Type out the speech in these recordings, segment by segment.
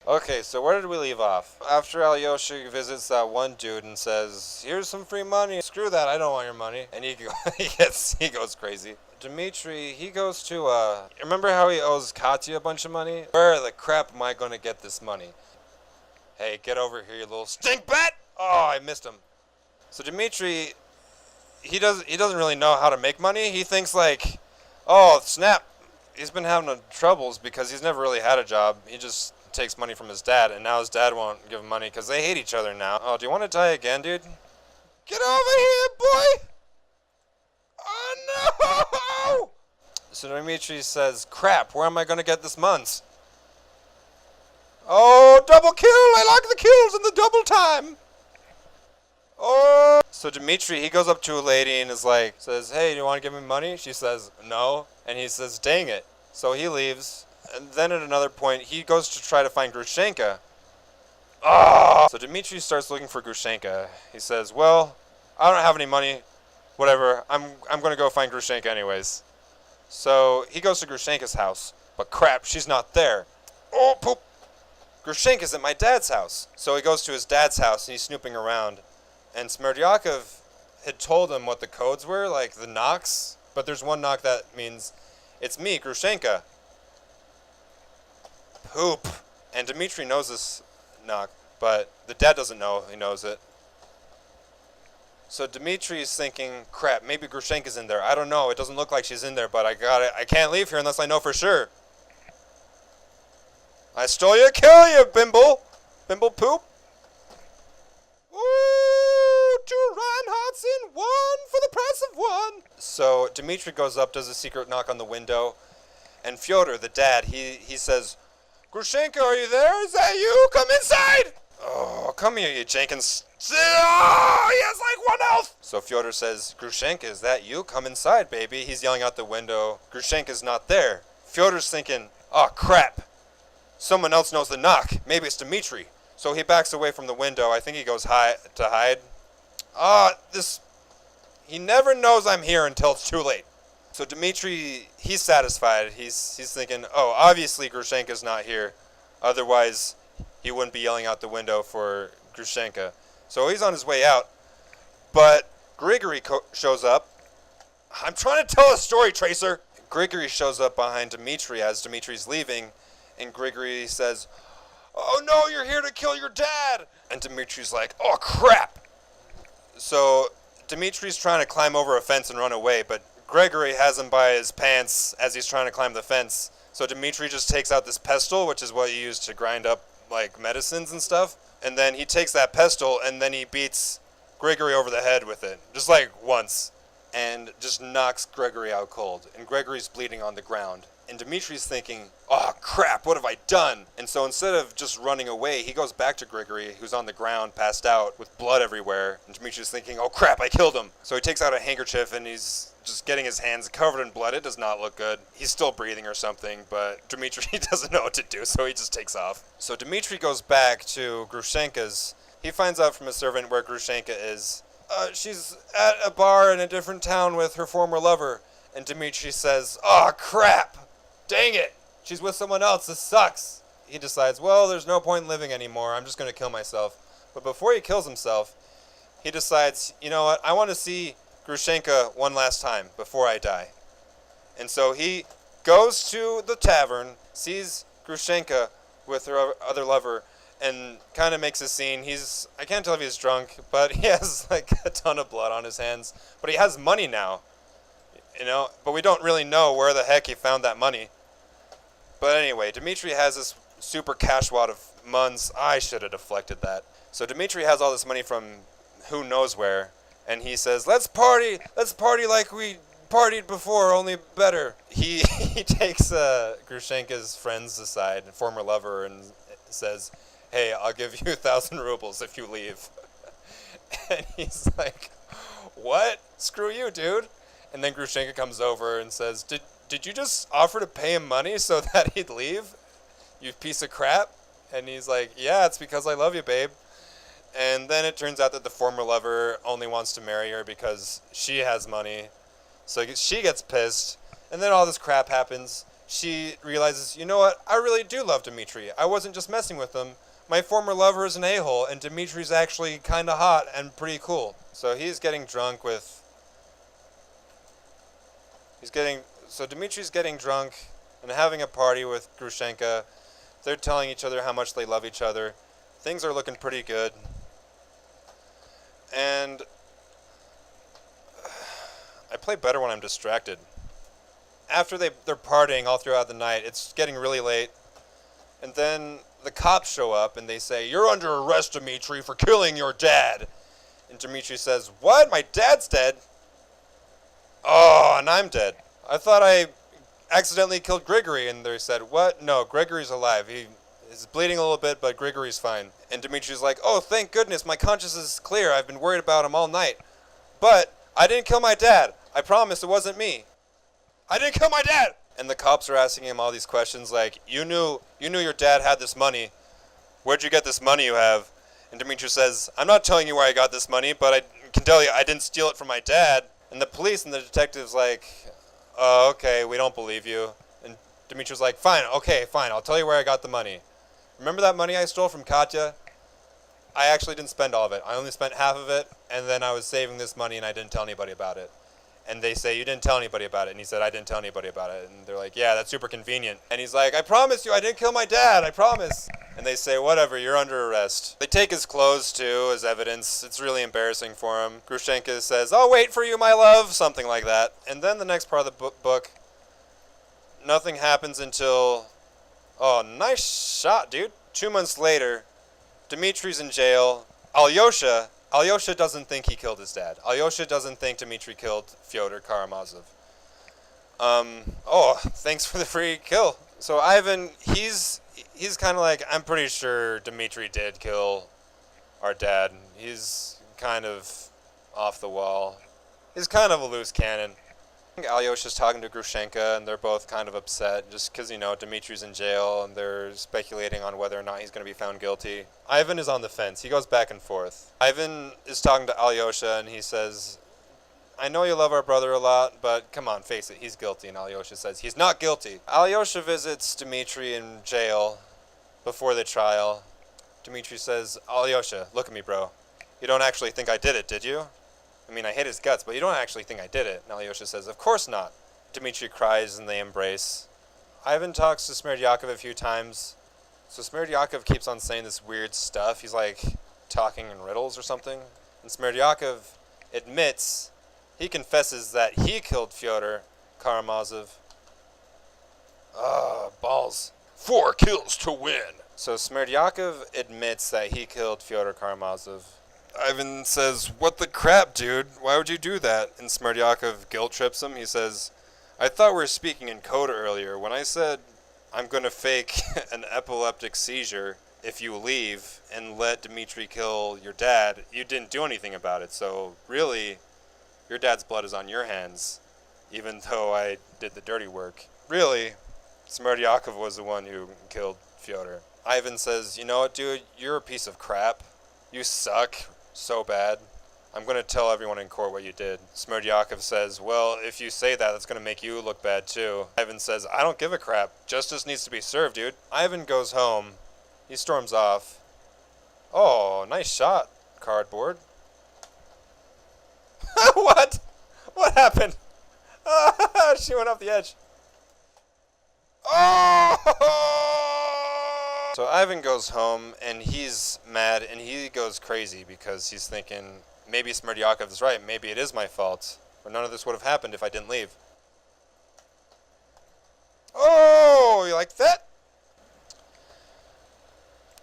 Okay, so where did we leave off? After Alyosha visits that one dude and says, "Here's some free money. Screw that, I don't want your money," and he goes crazy. Dmitri, he goes to remember how he owes Katya a bunch of money? Where the crap am I gonna get this money? Hey, get over here, you little stink bat! Oh, I missed him. So Dmitri, he doesn't really know how to make money. He thinks like, oh snap, he's been having troubles because he's never really had a job. He just takes money from his dad, and now his dad won't give him money because they hate each other now. Oh, do you want to die again, dude? Get over here, boy! Oh no! So Dimitri says, crap, where am I going to get this months? Oh, double kill! I like the kills and the double time! Oh! So Dimitri, he goes up to a lady and is like, says, hey, do you want to give me money? She says, no. And he says, dang it. So he leaves. And then at another point, he goes to try to find Grushenka. Oh! So Dimitri starts looking for Grushenka. He says, well, I don't have any money. Whatever. I'm going to go find Grushenka anyways. So he goes to Grushenka's house. But crap, she's not there. Oh, poop. Grushenka's at my dad's house. So he goes to his dad's house and he's snooping around. And Smerdyakov had told him what the codes were, like the knocks. But there's one knock that means, it's me, Grushenka. Poop. And Dmitri knows this knock, but the dad doesn't know he knows it. So Dmitri is thinking, crap, maybe Grushenka's in there. I don't know, it doesn't look like she's in there, but I can't leave here unless I know for sure. I stole you, kill you, bimble. Bimble poop. Woo! 2 Reinhardts in 1 for the price of 1. So Dmitri goes up, does a secret knock on the window, and Fyodor, the dad, he says, Grushenka, are you there? Is that you? Come inside! Oh, come here, you Jenkins. Oh, he has like 1 health! So Fyodor says, Grushenka, is that you? Come inside, baby. He's yelling out the window. Grushenka's not there. Fyodor's thinking, oh, crap. Someone else knows the knock. Maybe it's Dmitri. So he backs away from the window. I think he goes to hide. He never knows I'm here until it's too late. So Dmitri, he's satisfied. He's thinking, oh, obviously Grushenka's not here. Otherwise, he wouldn't be yelling out the window for Grushenka. So he's on his way out. But Grigory shows up. I'm trying to tell a story, Tracer. Grigory shows up behind Dmitri as Dmitri's leaving. And Grigory says, oh no, you're here to kill your dad! And Dmitri's like, oh crap! So Dmitri's trying to climb over a fence and run away, but Grigory has him by his pants as he's trying to climb the fence. So Dmitri just takes out this pestle, which is what you use to grind up like medicines and stuff. And then he takes that pestle and then he beats Grigory over the head with it. Just like once. And just knocks Grigory out cold. And Grigory's bleeding on the ground. And Dmitri's thinking, oh crap, what have I done? And so instead of just running away, he goes back to Grigory, who's on the ground, passed out, with blood everywhere. And Dmitri's thinking, oh crap, I killed him. So he takes out a handkerchief and he's just getting his hands covered in blood. It does not look good. He's still breathing or something, but Dmitri doesn't know what to do, so he just takes off. So Dmitri goes back to Grushenka's. He finds out from a servant where Grushenka is. She's at a bar in a different town with her former lover. And Dmitri says, oh crap! Dang it! She's with someone else. This sucks. He decides, well, there's no point in living anymore. I'm just going to kill myself. But before he kills himself, he decides, you know what? I want to see Grushenka one last time before I die. And so he goes to the tavern, sees Grushenka with her other lover, and kind of makes a scene. I can't tell if he's drunk, but he has like a ton of blood on his hands. But he has money now. You know, but we don't really know where the heck he found that money. But anyway, Dmitri has this super cash wad of muns. I should have deflected that. So Dmitri has all this money from who knows where, and he says, let's party like we partied before, only better. He takes Grushenka's friends aside, former lover, and says, hey, I'll give you 1,000 rubles if you leave. And he's like, what? Screw you, dude. And then Grushenka comes over and says, did you just offer to pay him money so that he'd leave? You piece of crap? And he's like, yeah, it's because I love you, babe. And then it turns out that the former lover only wants to marry her because she has money. So she gets pissed. And then all this crap happens. she realizes, you know what, I really do love Dmitri. I wasn't just messing with him. My former lover is an a-hole, and Dmitri's actually kind of hot and pretty cool. So he's getting drunk with... So Dmitri's getting drunk and having a party with Grushenka. They're telling each other how much they love each other. Things are looking pretty good. And I play better when I'm distracted. After they're partying all throughout the night, it's getting really late. And then the cops show up and they say, "You're under arrest, Dmitri, for killing your dad." And Dmitri says, "What? My dad's dead?" "Oh, and I'm dead. I thought I accidentally killed Grigory." And they said, "What? No, Grigory's alive. He is bleeding a little bit, but Grigory's fine." And Dmitri's like, "Oh, thank goodness, my conscience is clear. I've been worried about him all night. But I didn't kill my dad. I promise it wasn't me. I didn't kill my dad!" And the cops are asking him all these questions like, you knew your dad had this money. Where'd you get this money you have?" And Dmitri says, "I'm not telling you where I got this money, but I can tell you I didn't steal it from my dad." And the police and the detectives like, "Oh, okay, we don't believe you." And Dmitri's like, "Fine, okay, fine, I'll tell you where I got the money. Remember that money I stole from Katya? I actually didn't spend all of it. I only spent half of it, and then I was saving this money and I didn't tell anybody about it." And they say, "You didn't tell anybody about it." And he said, "I didn't tell anybody about it." And they're like, "Yeah, that's super convenient." And he's like, "I promise you, I didn't kill my dad, I promise." And they say, "Whatever, you're under arrest." They take his clothes, too, as evidence. It's really embarrassing for him. Grushenka says, "I'll wait for you, my love," something like that. And then the next part of the book, nothing happens until... Oh, nice shot, dude. 2 months later, Dmitri's in jail. Alyosha doesn't think he killed his dad. Alyosha doesn't think Dmitri killed Fyodor Karamazov. Oh, thanks for the free kill. So Ivan, he's kind of like, I'm pretty sure Dmitri did kill our dad. He's kind of off the wall. He's kind of a loose cannon. I think Alyosha's talking to Grushenka, and they're both kind of upset just because, Dmitri's in jail, and they're speculating on whether or not he's going to be found guilty. Ivan is on the fence. He goes back and forth. Ivan is talking to Alyosha, and he says, "I know you love our brother a lot, but come on, face it, he's guilty." And Alyosha says, "He's not guilty." Alyosha visits Dmitri in jail before the trial. Dmitri says, "Alyosha, look at me, bro. You don't actually think I did it, did you? I mean, I hate his guts, but you don't actually think I did it." And Alyosha says, "Of course not." Dmitri cries and they embrace. Ivan talks to Smerdyakov a few times. So Smerdyakov keeps on saying this weird stuff. He's like talking in riddles or something. And Smerdyakov admits, he confesses that he killed Fyodor Karamazov. Balls. 4 kills to win. So Smerdyakov admits that he killed Fyodor Karamazov. Ivan says, "What the crap, dude? Why would you do that?" And Smerdyakov guilt trips him. He says, "I thought we were speaking in code earlier. When I said I'm going to fake an epileptic seizure if you leave and let Dmitri kill your dad, you didn't do anything about it. So really, your dad's blood is on your hands, even though I did the dirty work. Really, Smerdyakov was the one who killed Fyodor." Ivan says, "You know what, dude? You're a piece of crap. You suck so bad. I'm going to tell everyone in court what you did." Smerdyakov says, "Well, if you say that, that's going to make you look bad too." Ivan says, "I don't give a crap. Justice needs to be served, dude." Ivan goes home. He storms off. Oh, nice shot, cardboard. What? What happened? She went off the edge. Oh! So Ivan goes home, and he's mad, and he goes crazy because he's thinking, maybe Smerdyakov is right. Maybe it is my fault. But none of this would have happened if I didn't leave. Oh, you like that?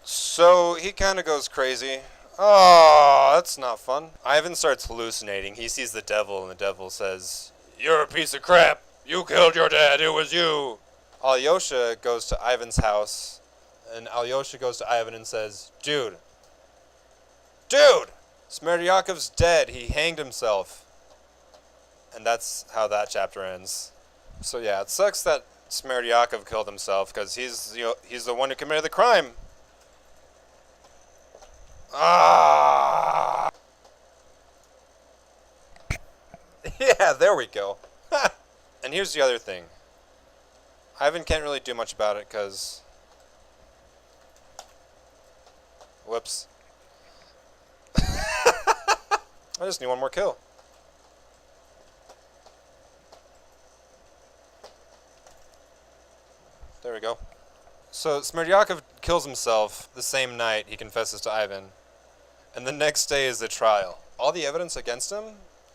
So he kind of goes crazy. Oh, that's not fun. Ivan starts hallucinating. He sees the devil, and the devil says, "You're a piece of crap. You killed your dad. It was you." Alyosha goes to Ivan's house, and Alyosha goes to Ivan and says, Dude, Smerdyakov's dead. He hanged himself." And that's how that chapter ends. So yeah, it sucks that Smerdyakov killed himself because he's the one who committed the crime. Ah! Yeah, there we go. And here's the other thing. Ivan can't really do much about it because... Whoops. I just need one more kill. There we go. So Smerdyakov kills himself the same night he confesses to Ivan. And the next day is the trial. All the evidence against him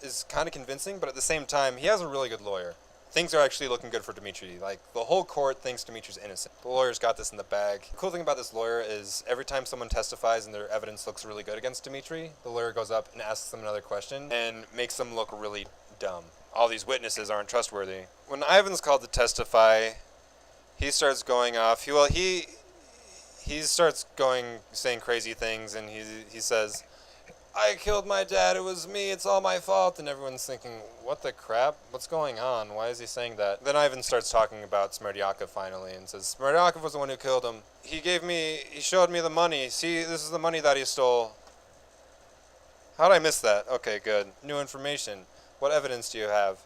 is kind of convincing, but at the same time, he has a really good lawyer. Things are actually looking good for Dmitri. Like, the whole court thinks Dmitri's innocent. The lawyer's got this in the bag. The cool thing about this lawyer is every time someone testifies and their evidence looks really good against Dmitri, the lawyer goes up and asks them another question and makes them look really dumb. All these witnesses aren't trustworthy. When Ivan's called to testify, he starts going off. He starts saying crazy things, and he says, I killed my dad, it was me, it's all my fault. And everyone's thinking, what the crap? What's going on? Why is he saying that? Then Ivan starts talking about Smerdyakov finally and says, Smerdyakov was the one who killed him. He showed me the money. See, this is the money that he stole. How'd I miss that? Okay, good. New information. What evidence do you have?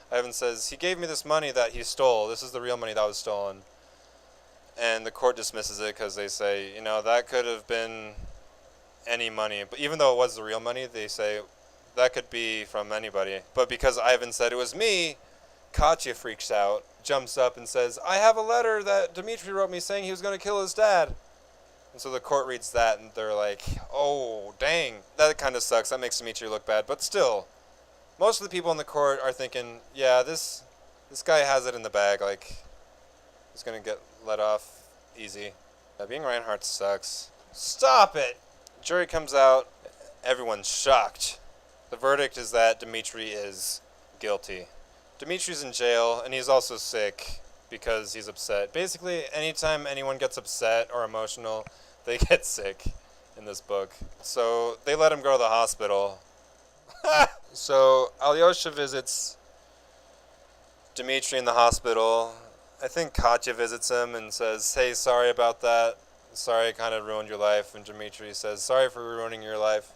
Ivan says, he gave me this money that he stole. This is the real money that was stolen. And the court dismisses it because they say, you know, that could have been any money. But even though it was the real money, they say that could be from anybody. But because Ivan said it was me, Katya freaks out, jumps up and says, I have a letter that Dmitri wrote me saying he was going to kill his dad. And so the court reads that and they're like, oh, dang. That kind of sucks. That makes Dmitri look bad. But still, most of the people in the court are thinking, yeah, this guy has it in the bag. Like, he's going to get let off easy. Being Reinhardt sucks. Stop it! Jury comes out, everyone's shocked. The verdict is that Dmitri is guilty. Dmitri's in jail, and he's also sick because he's upset. Basically, anytime anyone gets upset or emotional, they get sick in this book. So they let him go to the hospital. So Alyosha visits Dmitri in the hospital. I think Katya visits him and says, hey, sorry about that. Sorry I kind of ruined your life. And Dmitri says, sorry for ruining your life.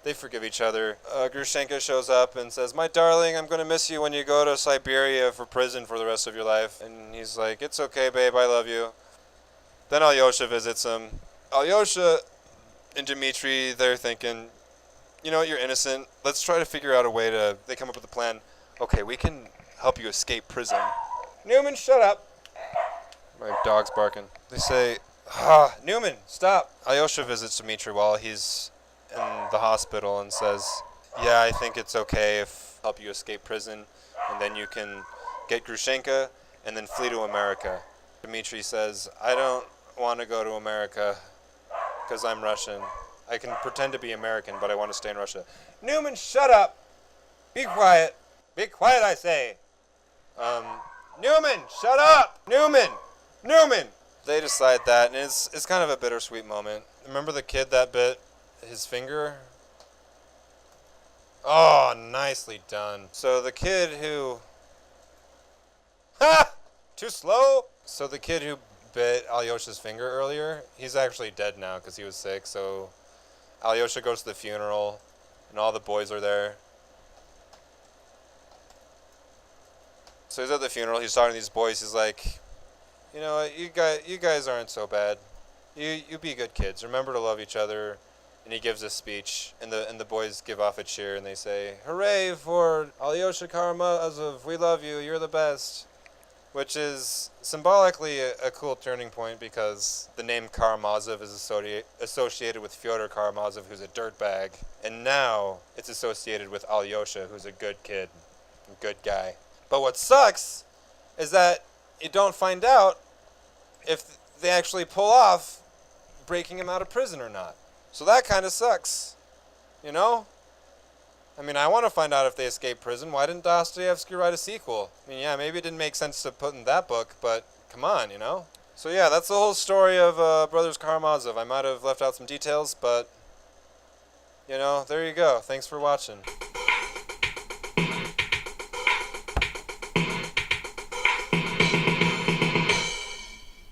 They forgive each other. Grushenka shows up and says, my darling, I'm going to miss you when you go to Siberia for prison for the rest of your life. And he's like, it's okay, babe, I love you. Then Alyosha visits him. Alyosha and Dmitri, they're thinking, you know what, you're innocent. Let's try to figure out a way to... They come up with a plan. Okay, we can help you escape prison. Newman, shut up. My dog's barking. They say, Newman, stop. Alyosha visits Dmitri while he's in the hospital and says, yeah, I think it's okay if I help you escape prison, and then you can get Grushenka and then flee to America. Dmitri says, I don't want to go to America because I'm Russian. I can pretend to be American, but I want to stay in Russia. Newman, shut up. Be quiet. Be quiet, I say. Newman, shut up! Newman! Newman! They decide that, and it's kind of a bittersweet moment. Remember the kid that bit his finger? Oh, nicely done. So the kid who... Ha! Too slow? So the kid who bit Alyosha's finger earlier, he's actually dead now because he was sick, so Alyosha goes to the funeral, and all the boys are there. So he's at the funeral, he's talking to these boys, he's like, you know what, you guys aren't so bad. You be good kids, remember to love each other. And he gives a speech, and the boys give off a cheer, and they say, hooray for Alyosha Karamazov, we love you, you're the best. Which is symbolically a cool turning point because the name Karamazov is associated with Fyodor Karamazov, who's a dirtbag. And now it's associated with Alyosha, who's a good kid, a good guy. But what sucks is that you don't find out if they actually pull off breaking him out of prison or not. So that kind of sucks, you know? I mean, I want to find out if they escape prison. Why didn't Dostoevsky write a sequel? I mean, yeah, maybe it didn't make sense to put in that book, but come on, you know? So yeah, that's the whole story of Brothers Karamazov. I might have left out some details, but, you know, there you go. Thanks for watching.